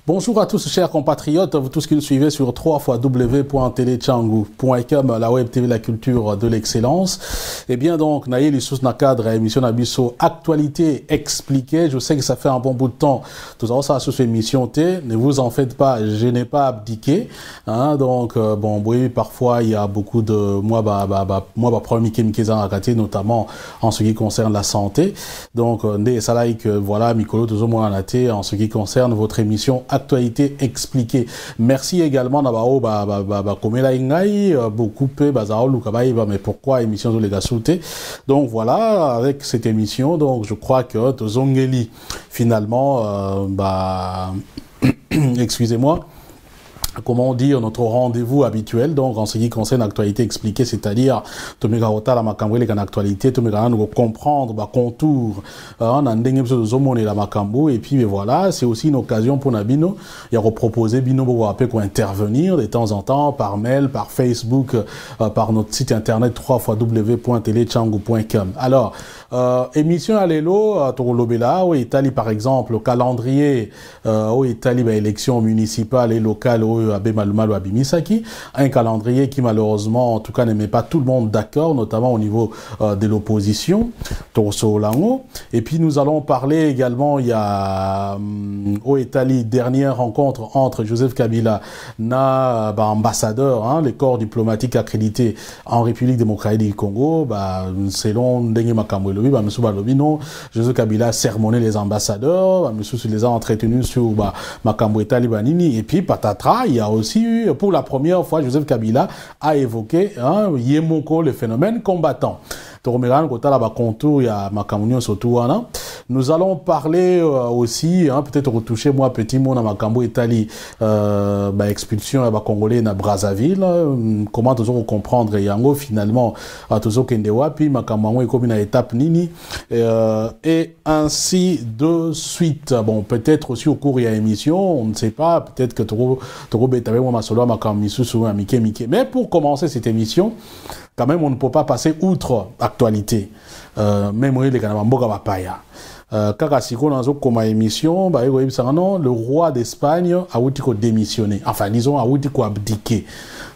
Bonjour à tous, chers compatriotes, vous tous qui nous suivez sur www.telechangu.com, la web TV, la culture de l'excellence. Et bien donc, Naïe Lissous Nakadre, émission Nabiso, actualité expliquée. Je sais que ça fait un bon bout de temps. Tout à ça sur cette émission T. Ne vous en faites pas, je n'ai pas abdiqué. Hein, donc, bon, oui, parfois, il y a beaucoup de, moi, problème notamment en ce qui concerne la santé. Donc, ça là, que voilà, Mikolo, tout le monde en en ce qui concerne votre émission Actualité expliquée. Merci également Nabao Komela Ingai beaucoup mais pourquoi émission de l'Egasouté. Donc voilà, avec cette émission, donc je crois que Tozongeli finalement excusez-moi, comment dire, notre rendez-vous habituel, donc en ce qui concerne l'actualité expliquée, c'est-à-dire Tomegarota la Makambo les actualité, Tomegana nous comprendre contour en andenge de zomone la Makambo, et puis voilà, c'est aussi une occasion pour Nabino, il y a reproposé Bino pour intervenir de temps en temps par mail, par Facebook, par notre site internet www.telechangu.com. Alors émission à l'élo, Torolobela, où Italie par exemple, le calendrier, où Italie élection municipale et locale, un calendrier qui malheureusement en tout cas ne met pas tout le monde d'accord, notamment au niveau de l'opposition. Et puis nous allons parler également, il y a au Italie, dernière rencontre entre Joseph Kabila na ambassadeur, hein, les corps diplomatiques accrédités en République démocratique du Congo, selon Ndenge Makambo Joseph Kabila a sermonné les ambassadeurs, monsieur les a entretenus sur Makambo Banini, et puis patatras, il y a aussi eu, pour la première fois, Joseph Kabila a évoqué Yemoko, le phénomène combattant. Nous allons parler aussi, peut-être retoucher moi petit mot dans Makambo Italie, expulsion à Congolais na Brazzaville, comment toujours comprendre Yango finalement à toujours Kendewa, puis Makambo est comme une étape nini, et ainsi de suite. Bon, peut-être aussi au cours de l'émission, on ne sait pas, peut-être que Toro Betabe moi Masolo Makambo Misusu Mike. Mais pour commencer cette émission, quand même, on ne peut pas passer outre actualité. Même les Kanamamboka Bapaya. Kaka Siko dans une émission, le roi d'Espagne a démissionné. Enfin, disons, a abdiqué.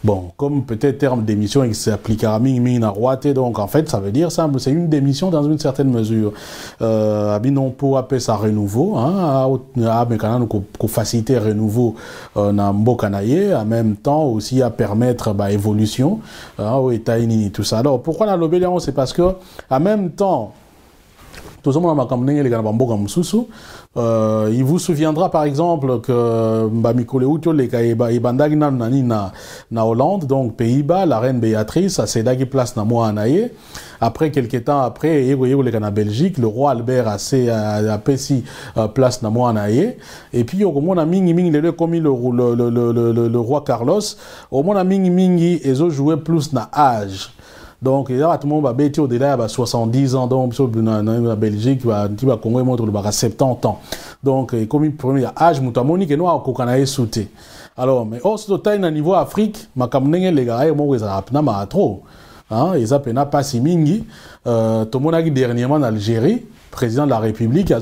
Bon, comme peut-être terme d'émission, il s'appliquera à roi, donc en fait, ça veut dire ça, c'est une démission dans une certaine mesure. Abinon pour appeler ça renouveau, mais quand même, qu'on faciliter renouveau dans Mbokanaye, en même temps aussi à permettre évolution au États-Unis tout ça. Alors, pourquoi la lobélion? C'est parce que, en même temps, il vous souviendra par exemple que na Hollande, donc Pays-Bas, la reine Béatrice a cédé place na moi anaye. Après quelques temps après, en Belgique, le roi Albert a pris place na moi anaye. Et puis au moins comme le roi Carlos, au moins ils ont joué plus na âge. Donc, il y a tout le monde va bêter au-delà de 70 ans, donc, la Belgique, le Congo montre le 70 ans. Donc, comme il premier âge, Moutamoni, que nous avons kokanaye sauté. Alors, mais au total, au niveau Afrique, ma kamnenge les gars, moi, ils ont pas trop. Hein, ils ont pas si mingi. Tout le monde a dit dernièrement en Algérie, président de la République, il y a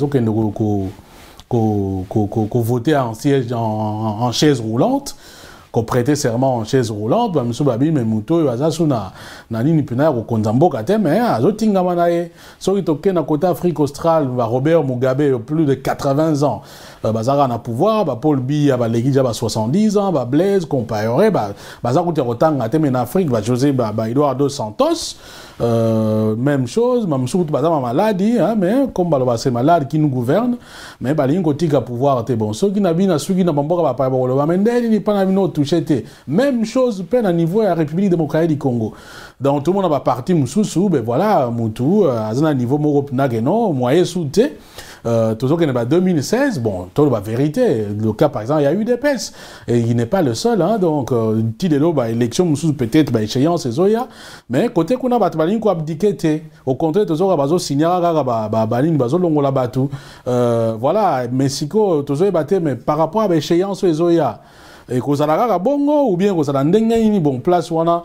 voté en siège, en chaise roulante. Qu'on prêtait serment en chaise roulante, monsieur Babi, mais Mouto, Azasuna, Nani Pina, au Konzambo, mais Azotinga Manae, soit toqué dans côté Afrique australe, Robert Mugabe, plus de 80 ans, Bazara na pouvoir, Paul Biya, Legidja, 70 ans, Blaise, Compaoré, Bazara Rotanga, mais en Afrique, José, Eduardo dos Santos, même chose, même surtout Bazama maladie, mais comme c'est malade qui nous gouverne, mais Balin Kotika pouvoir, t'es bon, ceux qui n'habitent, ceux qui n'ont pas pas il pas même chose peine à niveau de la République démocratique du Congo. Donc tout le monde a parti Moussoussou, ben voilà, Moutou, à un niveau Morop Nageno, moyen souté. Toujours qu'il n'y a pas 2016, bon, tout la vérité. Le cas, par exemple, il y a eu des pèses. Et il n'est pas le seul, hein. Donc, Tidelo, élection, peut-être, échéance, et Zoya. Mais, côté qu'on a battu, qu'on a abdiqué, au contraire, toujours, bazo signara, balin, bazo longola batu. Voilà, Mexico, toujours battu, mais par rapport à l'échéance, et Zoya. et que ça la bongo ou bien que ça la ndenge bon place wana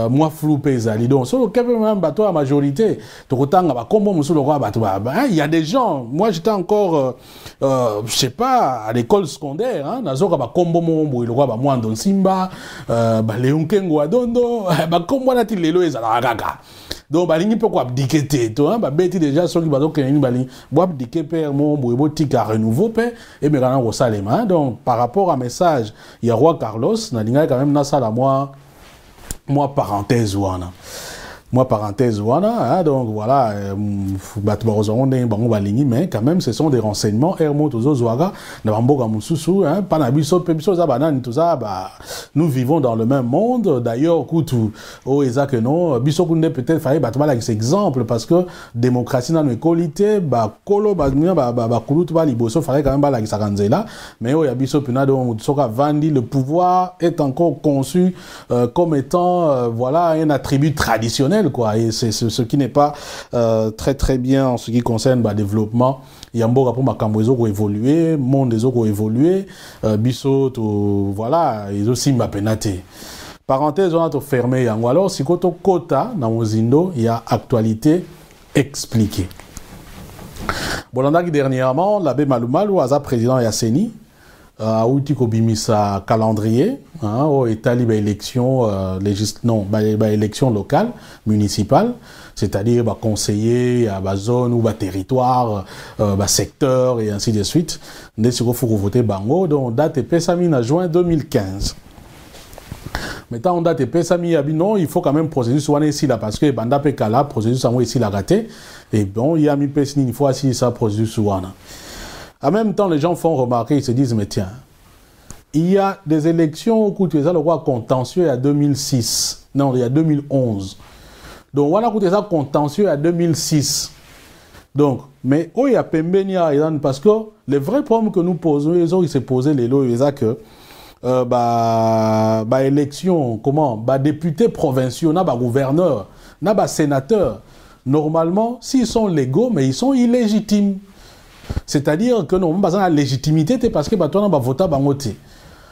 moi flou ezali donc solo que même bateau à majorité to kotanga ba kombo musolo kwa bateau il y a des gens moi j'étais encore je sais pas à l'école secondaire hein nazoka ba kombo mombo ilokwa ba mwando simba ba leonkengo adondo ba kombo na ti lelo ezala kaka donc balingi pe ko abdiquer to hein ba beti déjà ceux qui bazo kenini balingi bo abdiquer père mombo ebo tika renouveau pe et me kana ko salema donc par rapport à message il y a roi Carlos na linga quand même na sala moi parenthèse wana moi parenthèse voilà hein, donc voilà mais quand même ce sont des renseignements nous vivons dans le même monde d'ailleurs peut-être fallait battre exemple parce que démocratie dans nos qualités fallait quand même mais le pouvoir est encore conçu comme étant voilà un attribut traditionnel quoi, et c'est ce qui n'est pas très bien en ce qui concerne le développement. Il y a un bon pour makambo qui ont évolué, monde des autres qui ont évolué, bisot voilà, ils aussi m'a penaté. Parenthèse, on a tout fermé. Alors, si koto kota dans Mozindo, il y a actualité expliquée. Bolanda qui dernièrement, l'abbé Malumalu, Aza président Yasseni, a outil kobimisa calendrier au Italie élection élection locale municipale, c'est-à-dire conseiller à zone ou territoire secteur et ainsi de suite ne faut voter bango donc date pesami en juin 2015. Maintenant on date pesami non il faut quand même procéder soit ici là parce que banda pekala procédure ça ici la raté et bon il y a mis pesni il faut assis ça procédure soit. En même temps, les gens font remarquer, ils se disent, mais tiens, il y a des élections au coût de ça, le roi contentieux à 2006. Non, il y a 2011. Donc, voilà, coûté ça contentieux à 2006. Donc, mais, il y a Pembenia, parce que les vrais problèmes que nous posons, ils se posaient les lois, ils ont que, élection, comment, députés provinciaux, gouverneurs, sénateurs, normalement, s'ils sont légaux, mais ils sont illégitimes. C'est-à-dire que nous avons besoin de la légitimité parce que nous avons voté bangoté.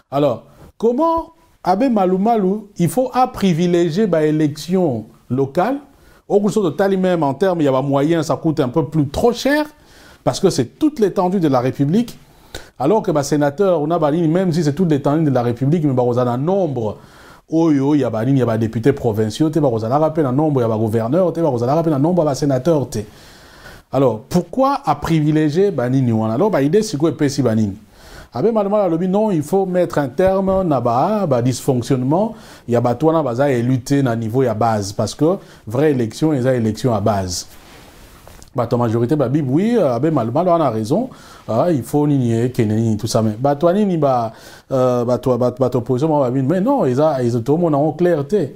Alors, comment Abbé Malumalu, il faut privilégier l'élection locale, au cours de tali même en termes, il y a des moyens, ça coûte un peu plus trop cher, parce que c'est toute l'étendue de la République, alors que les sénateurs, même si c'est toute l'étendue de la République, mais il y a un nombre, il y a des députés provinciaux, il y a un nombre, il y a des gouverneurs, il y a un nombre de sénateurs. Alors, pourquoi privilégier Banini? Alors, l'idée, c'est quoi PC Banini? Non, il faut mettre un terme à dysfonctionnement. Il y a besoin de lutter à niveau à base. Parce que, vraie élection, il y a élection à base. La majorité, oui, on a raison. Il faut nier tout ça. Mais, mais non, ils ont en clarté.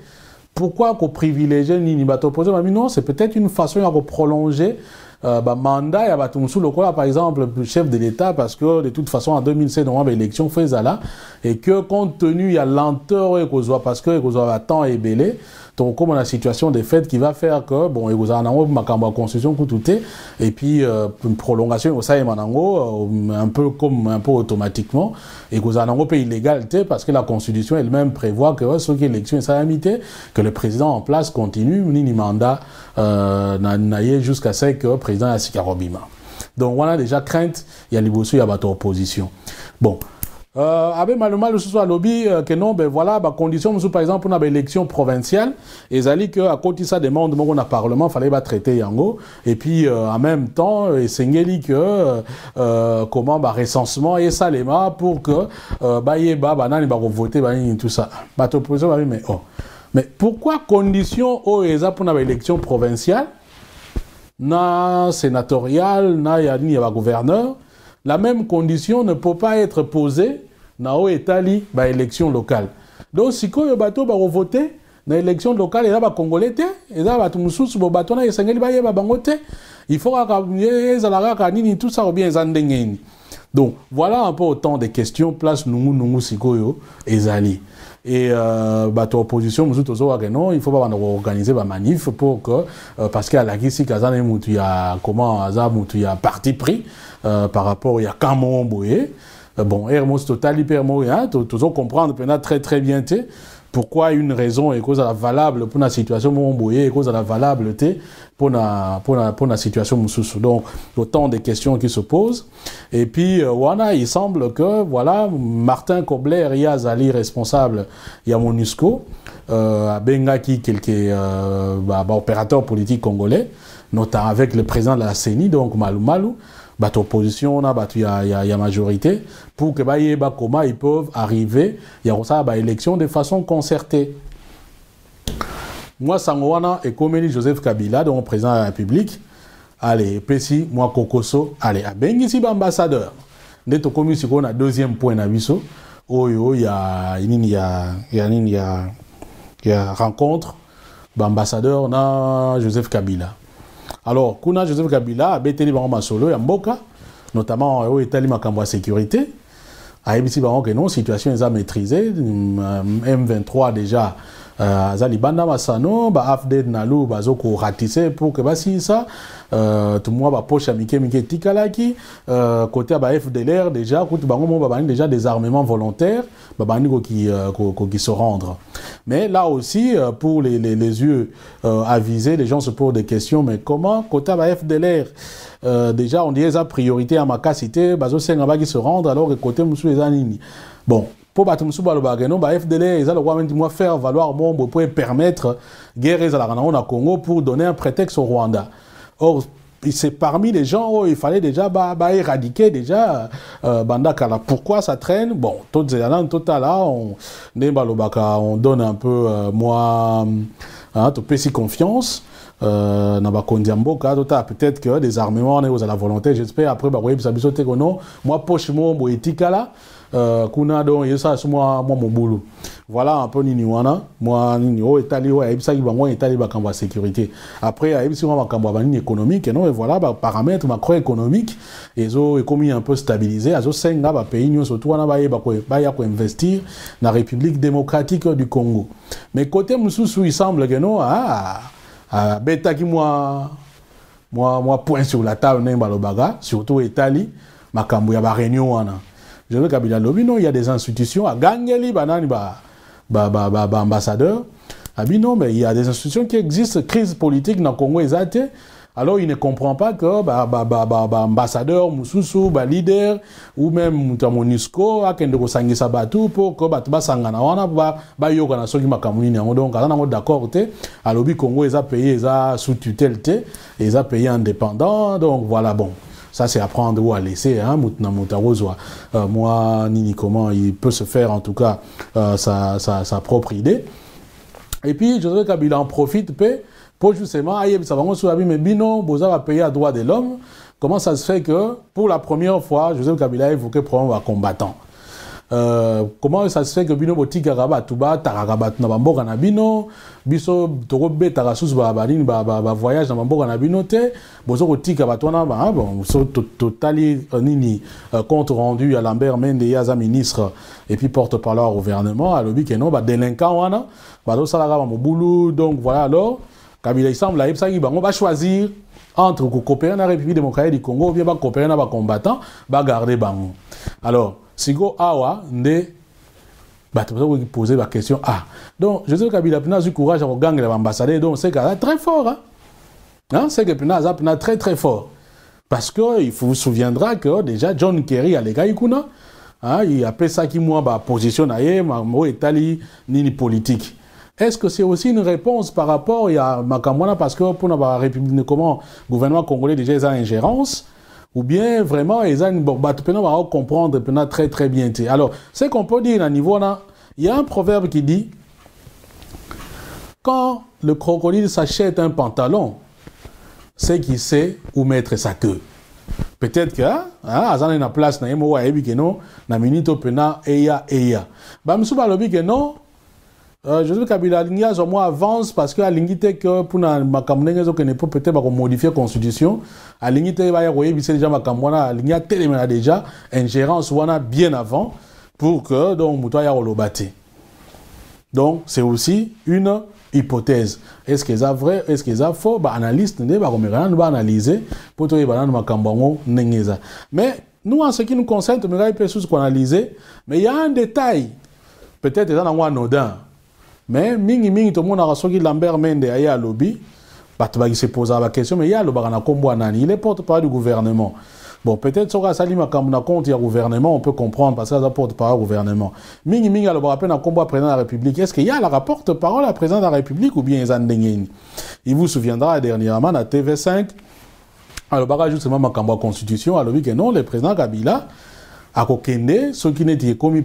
Pourquoi qu'on privilégie Nini Batopozo? Non, c'est peut-être une façon de prolonger mandat. Il y a par exemple le chef de l'État parce que de toute façon en 2007 on a l'élection fait là et que compte tenu il y a lenteur et parce que vous avez temps et belé donc comme on a la situation des fêtes qui va faire que bon et vous avez ma constitution tout et puis une prolongation au ça un peu automatiquement et vous avez un peu illégalité parce que la constitution elle-même prévoit que ce qui est élection et salamité que le président en place continue ni mandat jusqu'à ce que le président a Sikarobima. Donc on a déjà crainte, il y a l'ibossu, il y a votre opposition. Bon. Abbé Malumalu ce soit lobby que non ben voilà condition par exemple on a élection provinciale et ça dit que à côté ça demande on a parlement fallait traiter yango et puis en même temps et sengeli que comment recensement et salema pour que banani voter tout ça mais pourquoi condition pour une élection provinciale na sénatoriale na ya gouverneur la même condition ne peut pas être posée dans l'Italie par élection locale. Donc, si vous avez voté dans l'élection locale, il y a des Congolais, il y a des Moussous, il y a des il faut que tout ça bien. Donc, voilà un peu autant de questions. Place nous Sikoyo et Zali. Et l'opposition, non, il faut pas organiser des manifs pour que, parce qu'il y a la Gisi Kazan et comment il y a parti pris par rapport à Kamon Boye. bon, Hermos total, Hermos, hein, toujours comprendre, peut-être très très bien, pourquoi une raison est cause à la valable pour la situation Momboye, est cause à la valable pour la situation Moussoussou. Donc, autant de questions qui se posent. Et puis, voilà, il semble que, voilà, Martin Kobler, Yazali, responsable, il y a MONUSCO, Bengaki, quelques opérateurs politiques congolais, notamment avec le président de la CENI, donc Malou Malou, opposition, il y a majorité, pour que comment ils peuvent arriver, il y a ça, élection de façon concertée. Moi, Sangoana et comme Joseph Kabila, donc président de la République, allez, Pessi, moi, Kokoso, allez, à Bengisi, ambassadeur. Dès que comme si on a deuxième point d'aviso, il y a rencontre, ambassadeur, na Joseph Kabila. Alors, kuna Joseph Kabila a bételi bango solo ya mboka, notamment au Italie makambo sécurité. A ebisi bango que non, situation est maîtrisée. M23 déjà azali banda masano, ba AFD nalu bazoko ratissé pour que basi ça tout moi ba poche mike tikalaki côté ba FDLR déjà côté bango ba déjà des armements volontaires ba bandi qui se rendre. Mais là aussi pour les yeux avisés, les gens se posent des questions, mais comment côté ba FDLR déjà on dit les priorité à ma cité bazo senga qui se rendre alors que côté musu les anini. Bon, pour battre musu ba bagano ba FDLR ils allent moi faire valoir mon pour permettre guerre à la Congo pour donner un prétexte au Rwanda. Or c'est parmi les gens où il fallait déjà éradiquer déjà Bandakala. Pourquoi ça traîne? Bon, tout là on donne un peu moi tout petit confiance. Peut-être que des armements on est à la volonté, j'espère après moi poche mon etikala kuna donc ça moi mon boulot. Voilà un peu nini wana moi nini o etali o ebisa ki bango etali ba kamba sécurité. Après ebisa ma kamba ba nini économique non et voilà ba paramètres macroéconomiques ezo économie un peu stabilisé azo senga ba pays nyo surtout wana ba ya ko investir na République démocratique du Congo. Mais côté mususu il semble que non bêta qui moi point sur la table n'est balobaga surtout Italie makambo ya ba réunion wana je veux Kabila lobi non il y a des institutions à gangeli banani ambassadeur non mais il y a des institutions qui existent crise politique dans le Congo exacte. Alors il ne comprend pas que ambassadeur mususu leader ou même MONUSCO akende ko sangisa batu pour que batu basangana wana yoka na soki makamuni nango donc ala nango d'accord te alobi Congo eza pays eza sous tutelle te eza pays indépendant donc voilà bon ça c'est à prendre ou à laisser hein moi nini comment il peut se faire en tout cas sa propre idée. Et puis Joseph Kabila en profite pour justement, mais Bino, Boza va payer à droit de l'homme. Comment ça se fait que, pour la première fois, Joseph Kabila a évoqué le problème de combattant. Comment ça se fait que Bino Boti Garaba, Touba, Taragabat, Nabambo, Ganabino, Biso, Torobe, Tarasus, Babaline, voyage, Nabambo, Ganabino, Bozo, Boti, Kabatona, bon, totali, nini, compte rendu à Lambert Mende, Yaza, ministre, et puis porte-parole au gouvernement, à l'obi, non, délinquant, wana, Bazo Salaga, Moboulou, donc voilà, alors, Kabila, il semble, on va choisir entre coopérer dans la République démocratique du Congo ou bien coopérer dans les combattants, garder Bango. Alors, si go awa, ne, tu poser la question, donc, je sais que Kabila a eu courage à gagner l'ambassadeur, donc c'est très fort, hein? C'est que Pina a très très fort. Parce que, il vous souviendra que déjà, John Kerry a les gars, il appelle ça qui, moi, position, Italie, ni politique. Est-ce que c'est aussi une réponse par rapport à Makamwana parce que pour la République, comment le gouvernement congolais déjà ils ont ingérence ou bien vraiment ils ont une va comprendre très très bien. Alors, c'est qu'on peut dire à niveau là, il y a un proverbe qui dit quand le crocodile s'achète un pantalon, c'est qu'il sait où mettre sa queue. Peut-être que azana na place na yemo wa ebi que non na minute pena eya. Ba msuba lobi que non. Je veux Kabila Lingia au moins avance parce que l'ingité que pour na makamnenge zo que ne peut peut-être pas modifier la constitution à l'ingité va y avoir déjà makamwana Lingia tellement déjà ingérence wana bien avant pour que donc mutoya olobate. Donc c'est aussi une hypothèse. Est-ce que c'est vrai, est-ce que c'est faux? Analyste ne va analyser pour trouver makambango nengeza. Mais nous, en ce qui nous concerne, tu me peut sous analyser, mais il y a un détail, peut-être dans un anodin, mais mingi tout le monde a reçu Lambert Mende à lobby, il se pose la question, mais il y a le barana combo nani, il est porte-parole du gouvernement. Bon, peut-être sur la salle, quand on a compte, il y a gouvernement, on peut comprendre parce que ça porte-parole au gouvernement. Mingi a le rappel un combat président de la République. Est-ce qu'il y a la porte-parole à président de la République ou bien ils en dégainent? Il vous souviendra dernièrement à TV5, alors barrage justement ma combat constitution, alors dit que non, le président Kabila a kokende, ce qui n'était commis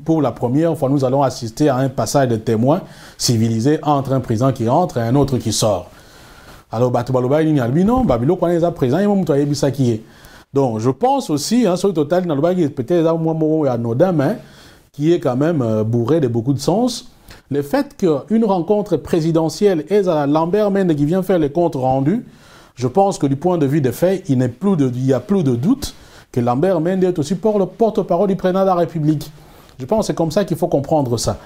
pour la première fois, nous allons assister à un passage de témoins civilisé entre un président qui entre et un autre qui sort. Alors, Batubaloba, il n'y a non, Babilo, quand il est présent, il m'a montré ça qui est. Donc, je pense aussi, sur le total, peut-être un moment anodin, mais qui est quand même bourré de beaucoup de sens. Le fait qu'une rencontre présidentielle est à Lambert Mende qui vient faire les comptes rendus, je pense que du point de vue des faits, il n'y a plus de doute que Lambert Mende est aussi le porte-parole du président de la République. Je pense que c'est comme ça qu'il faut comprendre ça.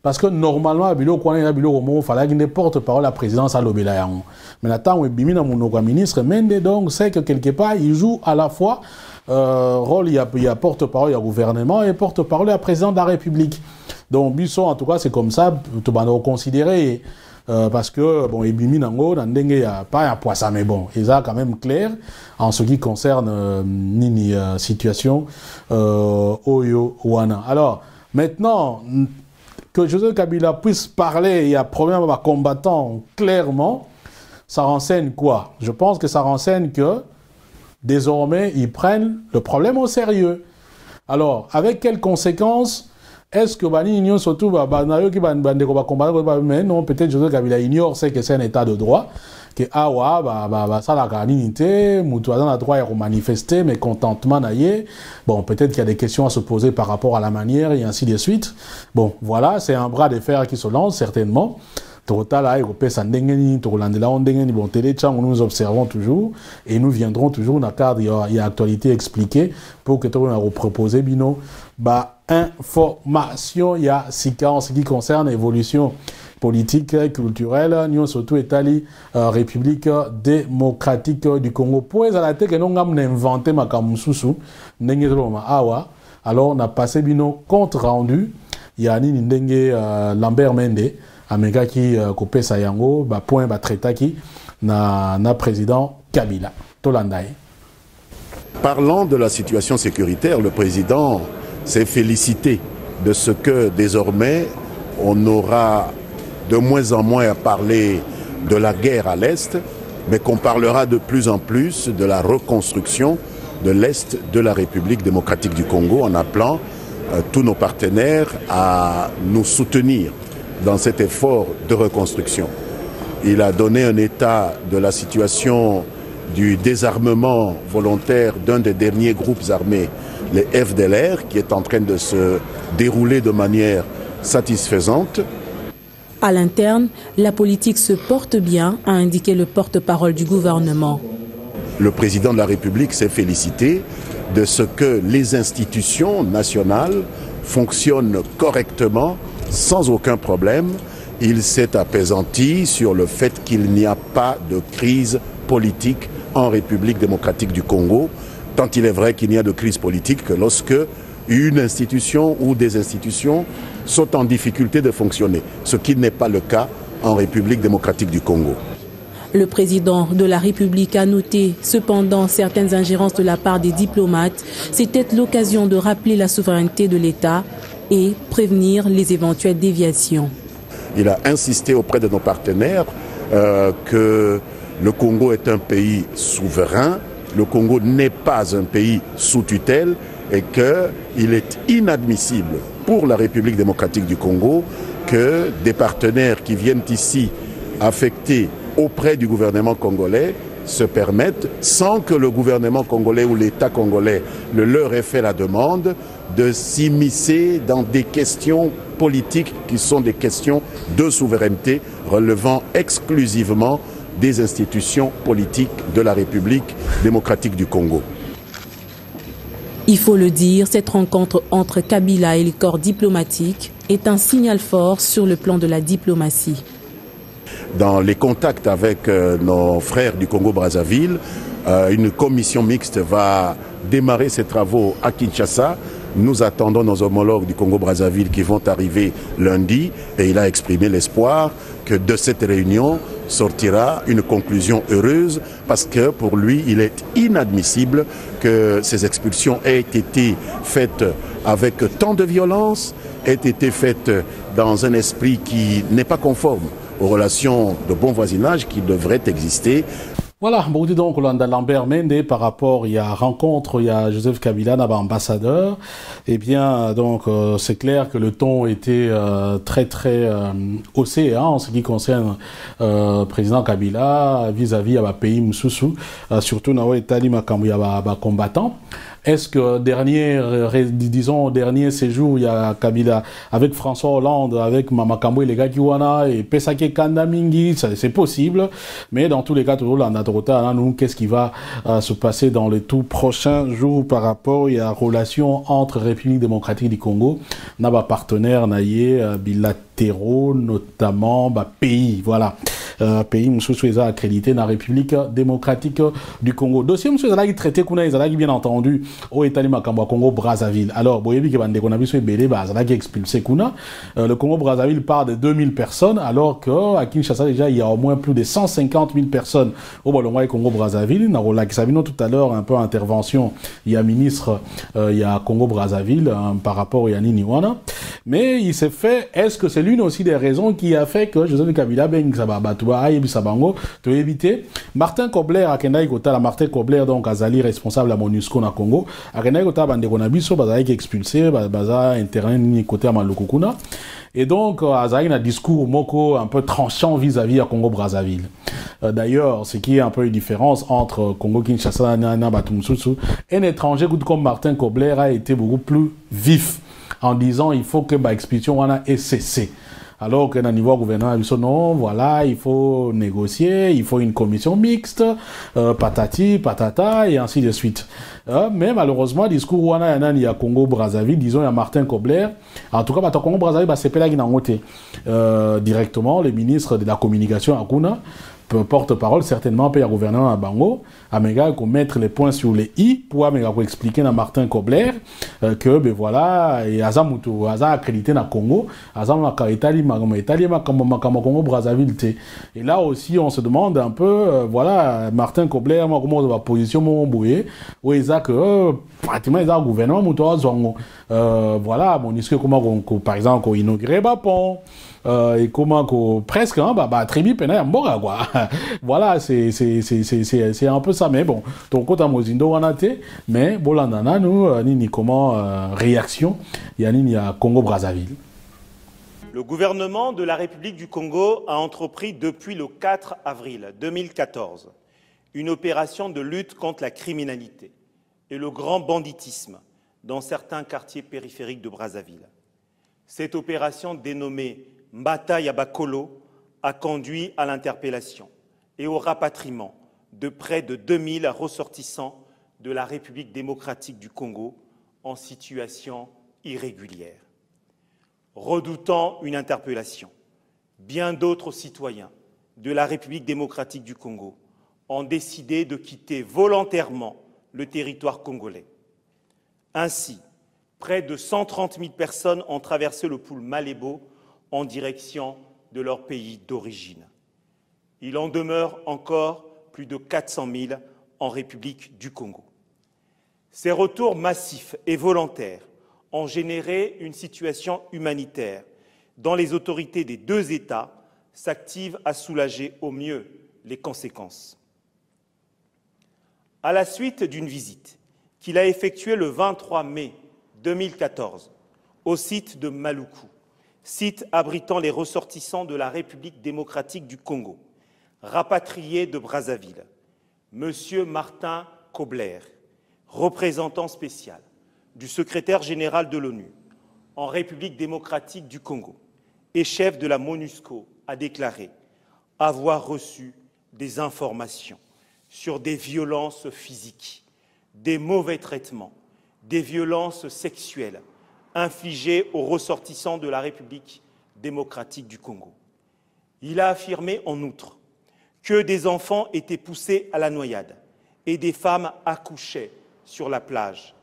Parce que normalement, il fallait qu'il ne porte-parole à la présidence à l'Obélayan. Mais maintenant, le ministre Mende, donc, c'est que quelque part, il joue à la fois rôle, il y a porte-parole au gouvernement et porte-parole à président de la République. Donc, Bisson, en tout cas, c'est comme ça, tout le monde considérer. Parce que, bon, Ebimi Nango, dans il n'y a pas un poisson, mais bon, ils sont quand même clair en ce qui concerne Nini situation Oyo Wana. Alors, maintenant, que Joseph Kabila puisse parler, il y a problème avec combattant clairement, ça renseigne quoi? Je pense que ça renseigne que désormais, ils prennent le problème au sérieux. Alors, avec quelles conséquences? Est-ce que Bani ignore surtout mais non, peut-être Joseph Kabila ignore, c'est que c'est un état de droit, que ça la canonité, Moutouazan a droit à manifester, mais contentement naïe. Bon, peut-être qu'il y a des questions à se poser par rapport à la manière et ainsi de suite. Bon, voilà, c'est un bras de fer qui se lance, certainement. Bon, nous observons toujours et nous viendrons toujours dans le cadre, il y a actualité expliquée pour que nous nous proposer bino, information, il y a sika en ce qui concerne l'évolution politique et culturelle, nous surtout Italie, République démocratique du Congo. Pour les alatés que nous avons inventé ma kamususu, alors on a passé bino compte rendu, il y a Lambert Mende, Amega qui coupé sa yango, point traita qui na président Kabila. Tolandaï. Parlant de la situation sécuritaire, le président s'est félicité de ce que désormais on aura de moins en moins à parler de la guerre à l'Est, mais qu'on parlera de plus en plus de la reconstruction de l'Est de la République démocratique du Congo en appelant tous nos partenaires à nous soutenir dans cet effort de reconstruction. Il a donné un état de la situation du désarmement volontaire d'un des derniers groupes armés, les FDLR, qui est en train de se dérouler de manière satisfaisante. À l'interne, la politique se porte bien, a indiqué le porte-parole du gouvernement. Le président de la République s'est félicité de ce que les institutions nationales fonctionnent correctement, sans aucun problème. Il s'est apaisanti sur le fait qu'il n'y a pas de crise politique en République démocratique du Congo, tant il est vrai qu'il n'y a de crise politique que lorsque une institution ou des institutions sont en difficulté de fonctionner, ce qui n'est pas le cas en République démocratique du Congo. Le président de la République a noté cependant certaines ingérences de la part des diplomates. C'était l'occasion de rappeler la souveraineté de l'État et prévenir les éventuelles déviations. Il a insisté auprès de nos partenaires que le Congo est un pays souverain, le Congo n'est pas un pays sous tutelle et qu'il est inadmissible pour la République démocratique du Congo que des partenaires qui viennent ici affectés auprès du gouvernement congolais se permettent, sans que le gouvernement congolais ou l'État congolais ne leur ait fait la demande, de s'immiscer dans des questions politiques qui sont des questions de souveraineté relevant exclusivement des institutions politiques de la République démocratique du Congo. Il faut le dire, cette rencontre entre Kabila et les corps diplomatiques est un signal fort sur le plan de la diplomatie. Dans les contacts avec nos frères du Congo-Brazzaville, Une commission mixte va démarrer ses travaux à Kinshasa. Nous attendons nos homologues du Congo-Brazzaville qui vont arriver lundi et il a exprimé l'espoir que de cette réunion sortira une conclusion heureuse parce que pour lui, il est inadmissible que ces expulsions aient été faites avec tant de violence, aient été faites dans un esprit qui n'est pas conforme aux relations de bon voisinage qui devraient exister. Voilà, bon, dis donc, Lambert Mende, par rapport, il y a rencontre, il y a Joseph Kabila, ambassadeur. Eh bien, donc, c'est clair que le ton était très haussé, hein, en ce qui concerne président Kabila vis-à-vis à pays Moussoussou, surtout dans les Itali Makambu, combattant. Est-ce que dernier séjour, il y a Kabila avec François Hollande, avec Mamakambo et les gars Kiwana et Pesake Kanda Mingi, c'est possible. Mais dans tous les cas, toujours, qu'est-ce qui va se passer dans les tout prochains jours par rapport à la relation entre République démocratique du Congo, n'a partenaire bilatéraux, notamment pays, voilà. Pays Moussoussou est accrédité dans la République démocratique du Congo. Dossier Moussou Zalagi traité Kuna Zalagi bien entendu au État Makambo Congo Brazzaville. Alors, Boyebi qui va déconabiso et Bélé Zalagi expulsé Kuna. Le Congo Brazzaville part de 2000 personnes alors qu'à Kinshasa déjà il y a au moins plus de 150 000 personnes au Bolonga et Congo Brazzaville. Narola Kisabino tout à l'heure un peu intervention. Il y a ministre, il y a Congo Brazzaville par rapport au Yanni Niwana. Mais il s'est fait, est-ce que c'est l'une aussi des raisons qui a fait que Joseph Kabila Ben to éviter Martin Kobler à Kendai Kota, la Martin Kobler donc Azali responsable à MONUSCO na Congo, à Kendai Kota bande konabiso bazali expulsé baza internet ni côté à Malukukuna et donc Azali na discours moko un peu tranchant vis-à-vis à Congo Brazzaville. D'ailleurs, ce qui est un peu une différence entre Congo Kinshasa et Batumsusu, un étranger comme Martin Kobler a été beaucoup plus vif en disant il faut que l'expulsion ait cessé. Alors que dans le niveau gouvernement, non, voilà, il faut négocier, il faut une commission mixte, patati, patata, et ainsi de suite. Mais malheureusement, le discours où il y a Congo-Brazzaville, disons, il y a Martin Kobler. En tout cas, Congo-Brazzaville, c'est pas là qu'il a directement, le ministre de la communication à Kuna, porte-parole, certainement, puis il y a gouvernement à Bango, à Mega, qu'on mettre les points sur les i, pour expliquer à Martin Kobler que, ben voilà, et Azamuto, Aza accrédité dans le Congo, Azamaka Italie, Congo, Brazzaville. Et là aussi, on se demande un peu, voilà, Martin Kobler, comment on va position, mon boué, où ils ont que, pratiquement, ils ont un gouvernement, voilà, mon disque, comment, par exemple, qu'on inaugure Bapon, et comment presque tribu pena mboga quoi. Voilà, c'est un peu ça, mais bon ton côté à Mozindo wanate mais bolandana nous ni comment réaction yani à Congo Brazzaville. Le gouvernement de la République du Congo a entrepris depuis le 4 avril 2014 une opération de lutte contre la criminalité et le grand banditisme dans certains quartiers périphériques de Brazzaville. Cette opération dénommée Mbata Yabakolo a conduit à l'interpellation et au rapatriement de près de 2000 ressortissants de la République démocratique du Congo en situation irrégulière. Redoutant une interpellation, bien d'autres citoyens de la République démocratique du Congo ont décidé de quitter volontairement le territoire congolais. Ainsi, près de 130 000 personnes ont traversé le poul Malébo en direction de leur pays d'origine. Il en demeure encore plus de 400 000 en République du Congo. Ces retours massifs et volontaires ont généré une situation humanitaire dont les autorités des deux États s'activent à soulager au mieux les conséquences. À la suite d'une visite qu'il a effectuée le 23 mai 2014 au site de Maluku, site abritant les ressortissants de la République démocratique du Congo, rapatriés de Brazzaville, M. Martin Kobler, représentant spécial du secrétaire général de l'ONU en République démocratique du Congo et chef de la MONUSCO, a déclaré avoir reçu des informations sur des violences physiques, des mauvais traitements, des violences sexuelles infligées aux ressortissants de la République démocratique du Congo. Il a affirmé en outre que des enfants étaient poussés à la noyade et des femmes accouchaient sur la plage.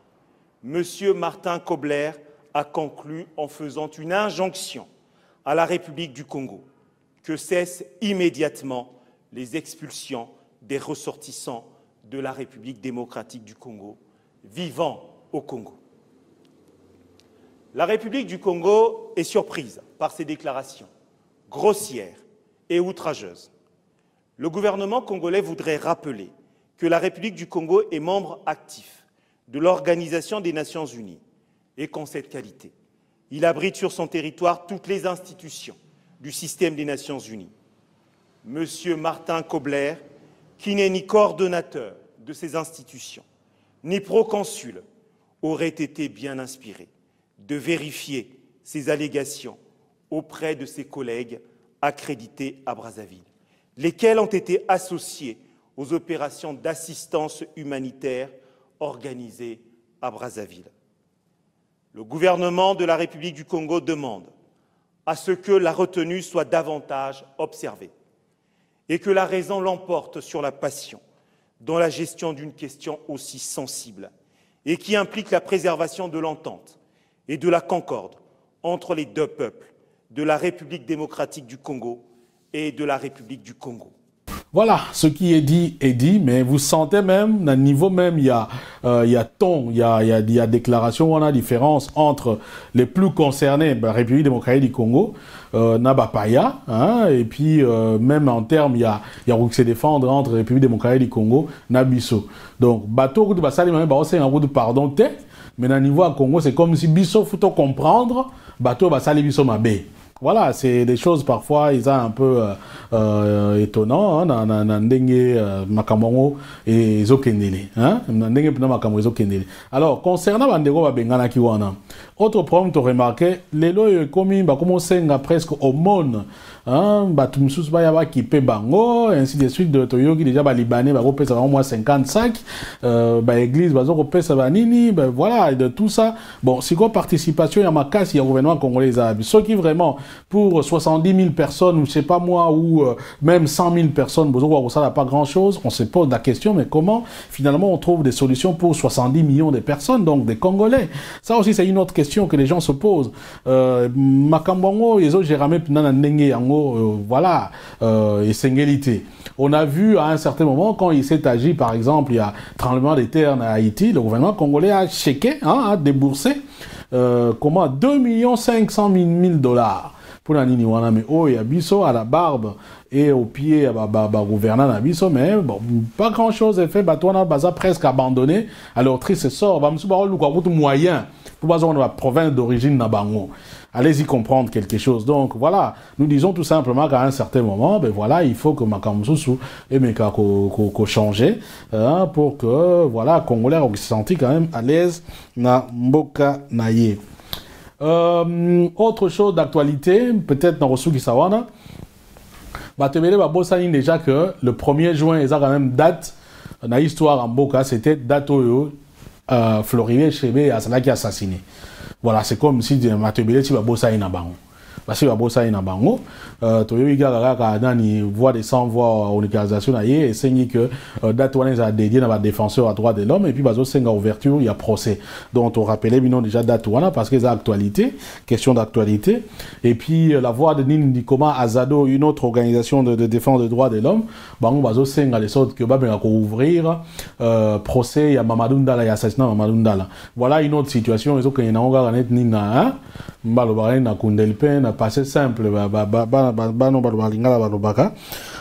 Monsieur Martin Kobler a conclu en faisant une injonction à la République du Congo que cessent immédiatement les expulsions des ressortissants de la République démocratique du Congo vivant au Congo. La République du Congo est surprise par ces déclarations grossières et outrageuses. Le gouvernement congolais voudrait rappeler que la République du Congo est membre actif de l'Organisation des Nations Unies et qu'en cette qualité, il abrite sur son territoire toutes les institutions du système des Nations Unies. Monsieur Martin Kobler, qui n'est ni coordonnateur de ces institutions, ni proconsul, aurait été bien inspiré de vérifier ces allégations auprès de ses collègues accrédités à Brazzaville, lesquels ont été associés aux opérations d'assistance humanitaire organisées à Brazzaville. Le gouvernement de la République du Congo demande à ce que la retenue soit davantage observée et que la raison l'emporte sur la passion dans la gestion d'une question aussi sensible et qui implique la préservation de l'entente et de la concorde entre les deux peuples de la République démocratique du Congo et de la République du Congo. Voilà, ce qui est dit, mais vous sentez même, à niveau même, il y a ton, il y a déclaration, on a différence entre les plus concernés, la République démocratique du Congo, Nabapaya, hein, et puis même en termes, il y a se défendre entre République démocratique du Congo, Nabiso. Donc, bateau de Basali, même, c'est un de pardon, mais à niveau à Congo, c'est comme si Bisso faut comprendre, bateau Basali Bisso Mabé. Voilà, c'est des choses parfois, ils sont un peu étonnants, hein, dans Makamongo et Zokendele, hein, alors, concernant Bandego Babengana Kiwana, autre problème, tu as remarqué, les lois commis, commencent presque aumône, hein, Batumsus Bayaba qui paie Bango, ainsi de suite, de Toyoki, déjà, Libanais, Baropé, ça va au moins 55, Église, Bazoropé, ça va Nini, voilà, de tout ça. Bon, c'est quoi participation, il y a ma casse, il y a le gouvernement congolais, ceux qui vraiment, pour 70 000 personnes, ou je sais pas moi, ou même 100 000 personnes, ça n'a pas grand-chose, on se pose la question, mais comment, finalement, on trouve des solutions pour 70 millions de personnes, donc des Congolais? Ça aussi, c'est une autre question que les gens se posent. Makambongo, les autres, j'ai ramé voilà, et singélité. On a vu à un certain moment, quand il s'est agi, par exemple, il y a tremblement de terre à Haïti, le gouvernement congolais a checké, hein, a déboursé, 2 500 000 $. Pour la nini wana mais oh il y a biso à la barbe et au pied gouvernant à biso mais bon pas grand chose est fait batouana baza presque abandonné alors triste sort va monsieur barol quoi beaucoup moyen pour baza la province d'origine na bango. Allez-y comprendre quelque chose. Donc voilà, nous disons tout simplement qu'à un certain moment, ben voilà, il faut que Makamsusu et Meka ko changer hein, pour que voilà, Congolais se sentent quand même à l'aise na mboka naye. Autre chose d'actualité, peut-être dans Rossou Kisawana, Batemele Babosani déjà que le 1er juin, ils ont quand même date, dans l'histoire en Boka, c'était date où Floriné Chébé a assassiné. Voilà, c'est comme si Batemele si Babosani na bango. Parce que Babosa ina bango, Toyo Gaga Dani voix des 100 voix en localisation ailleurs et c'est que date où a dédié dans la défenseur à droit de l'homme et puis bazo senga ouverture il y a procès. Donc on rappelait bien déjà date où parce que c'est actualité, question d'actualité et puis la voix de Nini Nikoma Azado une autre organisation de défense des droits de l'homme, bango bazo senga les sortes que ba ko ouvrir procès ya Mamadou Ndala ya assassinat Mamadou Ndala. Voilà une autre situation ils ont que na onga net nina hein mbalo ba na kundelpe na passé simple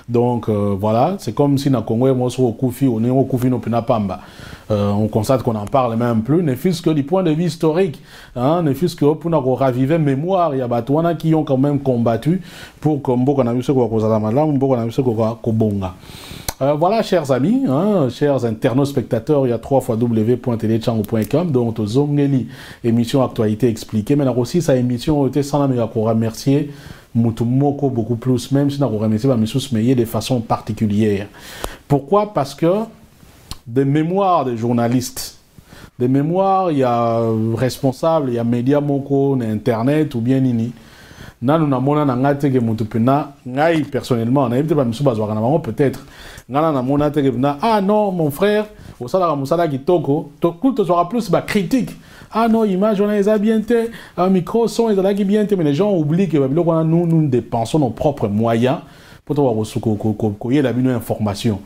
donc voilà c'est comme si na Congo on est au Koufi no Pinapamba on constate qu'on en parle même plus ne fût-ce que du point de vue historique hein, ne fût-ce que pour raviver mémoire il y a batouana qui ont quand même combattu pour que Mboka na biso ko kozala malamu Mboka na biso ko bonga. Voilà, chers amis, hein, chers internautes spectateurs, il y a www.telechango.com, donc Zongeli, émission Actualité Expliquée, mais là aussi, sa émission a été sans la pour remercier Moutoumoko beaucoup plus, même si on a remercié Moussous Meyer de façon particulière. Pourquoi? Parce que des mémoires des journalistes, des mémoires, il y a responsable, il y a média moko, Internet ou bien nini. nanu na mona na ngate ke mutu pena ngai personnellement na yebite ba misuba zwaka na bango peut-être ngana na mona te ke na ah non mon frère au sala musala kitoko to kulto sera plus ba critique ah non image on les a bien te un micro son et là qui bien te mais les gens oublient que nous dépensons nos propres moyens pour avoir ko la bino information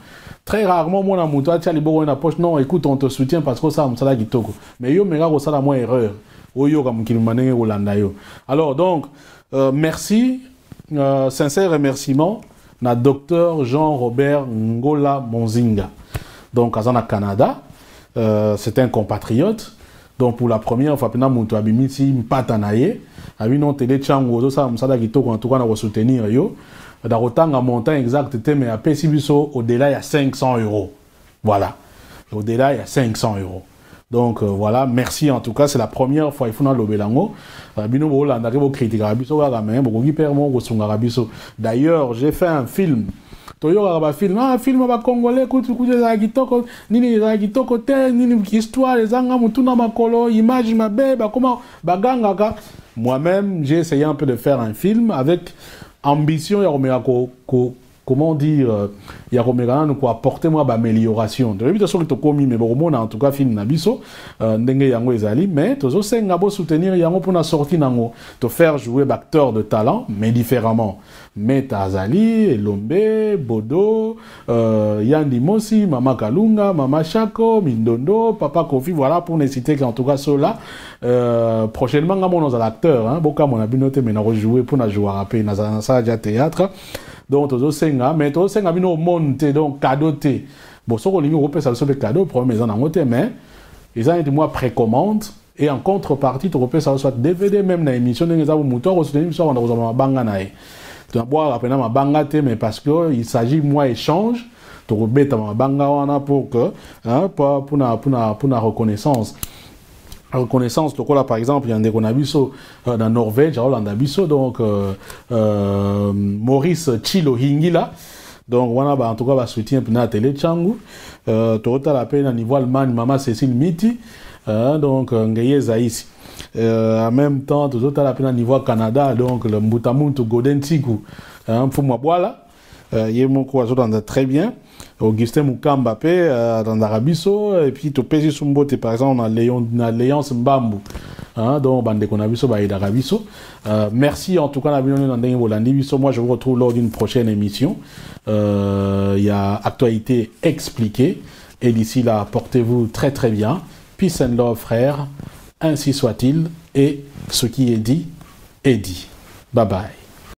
très rarement moi na mutu atia liboko na poche non écoute on te soutient parce que ça musala kitoko mais yo mega ko sala moi erreur oyo ka mukili manenge olanda yo alors donc merci, sincère remerciement na Dr Jean-Robert Ngola Monzinga. Donc, à Canada, c'est un compatriote. Donc, pour la première fois, pena mutu abimisi mpatanaye, abino télé chango ça musala kitoko en tout cas na soutenir yo. Da rotanga montant exact mais à pesibiso au-delà il y a 500 €. Voilà. Au-delà il y a 500 €. Donc voilà, merci en tout cas, c'est la première fois il faut dans l'Obelango. D'ailleurs, j'ai fait un film. Un film congolais, moi-même, j'ai essayé un peu de faire un film avec ambition comment dire, il y a quoi apporter moi amélioration. De l'habitude sur commis mais bon en tout cas film nabiso ndenge yango ezali mais tozo senga bo soutenir yango pour na sortir nango to faire jouer acteurs de talent mais différemment. Meta Azali, Elombe, Bodo, Yandi Mosi, Mama Kalunga, Mama Chako, Mindondo, Papa Kofi, voilà pour ne citer qu'en tout cas ceux-là. Prochainement, on a l'acteur, hein, beaucoup mon abinoté mais on a rejoué pour na jouer à rapper dans ça déjà théâtre. Donc tozo senga mais tozo senga bino monte donc cadeauté bon so ko lingi ko pesa so be cadeau problème ils en ont monté mais ils ont été moi précommande et en contrepartie to pesa soit DVD même na émission ndenge za moto ko soutenir so on a banga nae to boire après na banga te mais parce que il s'agit moi échange to beta banga wana pour que hein pour na reconnaissance. Reconnaissance, là, par exemple, il y a un déconabiso dans Norvège, donc Maurice Chilo Hingila. Donc, voilà, en tout cas, va soutien pour la télé Changu. Total la peine à niveau Allemagne, Maman Cécile Miti. Donc, Ngaye Zaïs. En même temps, total la peine à niveau Canada, donc le Mbutamuntu Golden Tiku. Pour moi, voilà. Yemoko Azodanda très bien. Augustin Mukamba dans l'Arabiso et puis tu pèses sur Mbote par exemple dans l'Alliance Mbambu donc bande qu'on a vu sur l'Arabiso. Merci en tout cas moi je vous retrouve lors d'une prochaine émission. Il y a actualité expliquée et d'ici là portez-vous très très bien. Peace and love frères, ainsi soit-il et ce qui est dit est dit. Bye bye.